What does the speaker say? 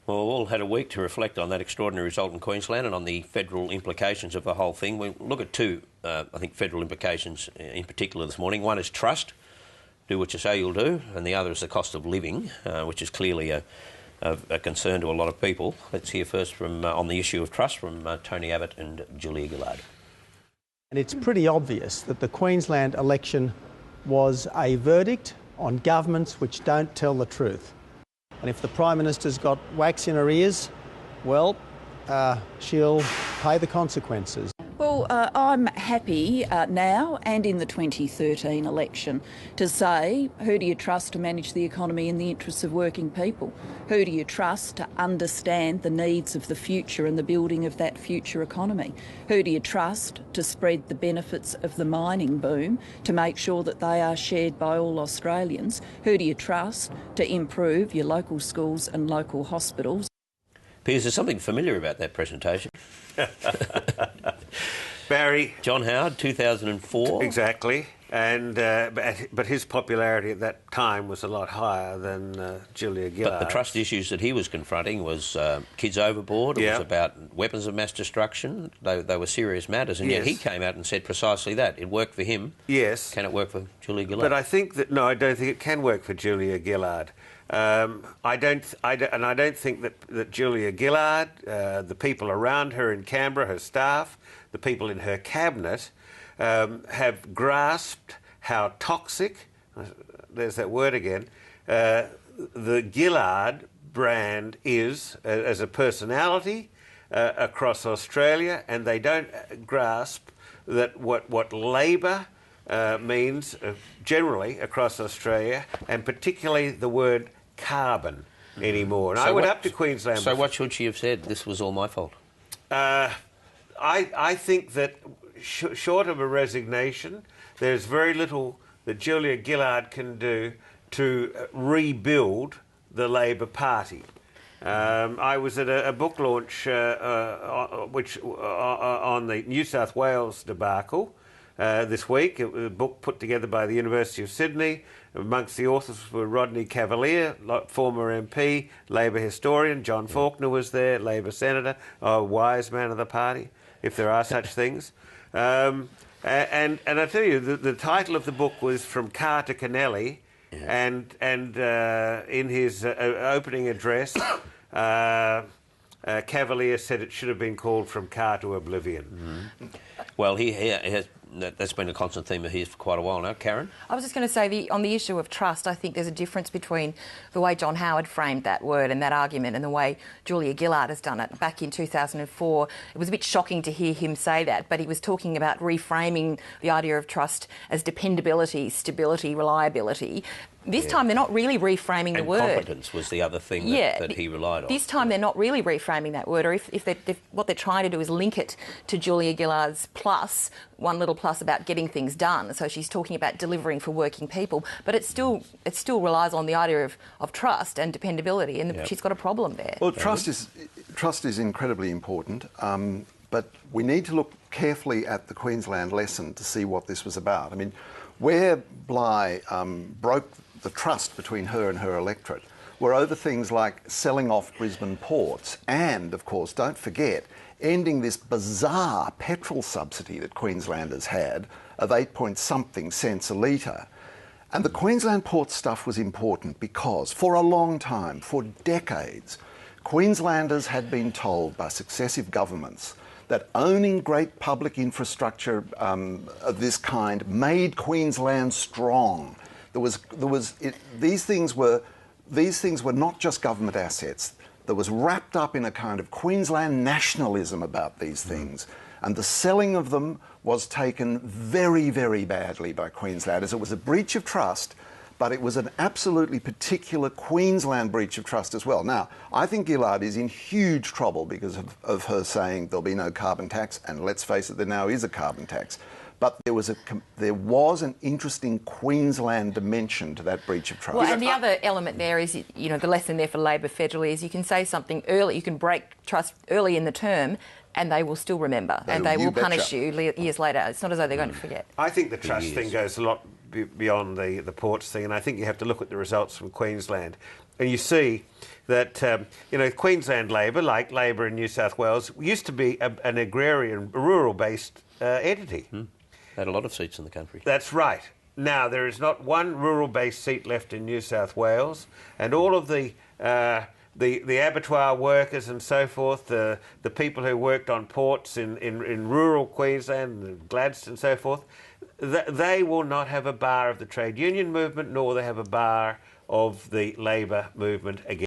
Well, we've all had a week to reflect on that extraordinary result in Queensland and on the federal implications of the whole thing. We look at two, I think, federal implications in particular this morning. One is trust, do what you say you'll do, and the other is the cost of living, which is clearly a concern to a lot of people. Let's hear first from on the issue of trust from Tony Abbott and Julia Gillard. And it's pretty obvious that the Queensland election was a verdict on governments which don't tell the truth. And if the Prime Minister's got wax in her ears, well, she'll pay the consequences. Well, I'm happy now and in the 2013 election to say, who do you trust to manage the economy in the interests of working people? Who do you trust to understand the needs of the future and the building of that future economy? Who do you trust to spread the benefits of the mining boom to make sure that they are shared by all Australians? Who do you trust to improve your local schools and local hospitals? Piers, there's something familiar about that presentation. Barry. John Howard, 2004. Exactly. And but his popularity at that time was a lot higher than Julia Gillard. But the trust issues that he was confronting was kids overboard. It was about weapons of mass destruction. They were serious matters, and yet he came out and said precisely that. It worked for him. Yes. Can it work for Julia Gillard? But I think that I don't think it can work for Julia Gillard. I don't think that Julia Gillard, the people around her in Canberra, her staff, the people in her cabinet, have grasped how toxic, there's that word again, the Gillard brand is as a personality across Australia, and they don't grasp that what Labor means generally across Australia, and particularly the word carbon anymore. And I went up to Queensland. So what should she have said? This was all my fault. I think that short of a resignation, there's very little that Julia Gillard can do to rebuild the Labor Party. I was at a book launch on the New South Wales debacle this week. It was a book put together by the University of Sydney. Amongst the authors were Rodney Cavalier, former MP, Labor historian. John Faulkner was there, Labor senator, a wise man of the party, if there are such things. And I tell you, the title of the book was From Car to Kennelly, and in his opening address, Cavalier said it should have been called From Car to Oblivion. Mm-hmm. Well, he has, that's been a constant theme of his for quite a while now. Karen? I was just going to say, on the issue of trust, I think there's a difference between the way John Howard framed that word and that argument and the way Julia Gillard has done it. Back in 2004, it was a bit shocking to hear him say that, but he was talking about reframing the idea of trust as dependability, stability, reliability. This time they're not really reframing the word. Competence was the other thing that he relied on. This time they're not really reframing that word, or if what they're trying to do is link it to Julia Gillard's plus, one little plus about getting things done. So she's talking about delivering for working people, but it still relies on the idea of trust and dependability, and she's got a problem there. Well, trust is incredibly important, but we need to look carefully at the Queensland lesson to see what this was about. I mean, where Bligh broke the trust between her and her electorate were over things like selling off Brisbane ports and, of course, don't forget, ending this bizarre petrol subsidy that Queenslanders had of 8-point-something cents a litre. And the Queensland port stuff was important because for a long time, for decades, Queenslanders had been told by successive governments that owning great public infrastructure of this kind made Queensland strong. These things were not just government assets. There was wrapped up in a kind of Queensland nationalism about these things, and the selling of them was taken very, very badly by Queenslanders. It was a breach of trust, but it was an absolutely particular Queensland breach of trust as well. Now, I think Gillard is in huge trouble because of her saying there'll be no carbon tax, and let's face it, there now is a carbon tax. But there was an interesting Queensland dimension to that breach of trust. Well, and the other element there is, the lesson there for Labor federally is you can say something early, you can break trust early in the term, and they will still remember, and they will punish you years later. It's not as though they're going to forget. I think the trust thing goes a lot beyond the ports thing, and I think you have to look at the results from Queensland. And you see that, Queensland Labor, like Labor in New South Wales, used to be an agrarian, rural-based entity. Had a lot of seats in the country. That's right. Now, there is not one rural-based seat left in New South Wales, and all of the abattoir workers and so forth, the people who worked on ports in rural Queensland, Gladstone and so forth, they will not have a bar of the trade union movement, nor will they have a bar of the Labor movement again.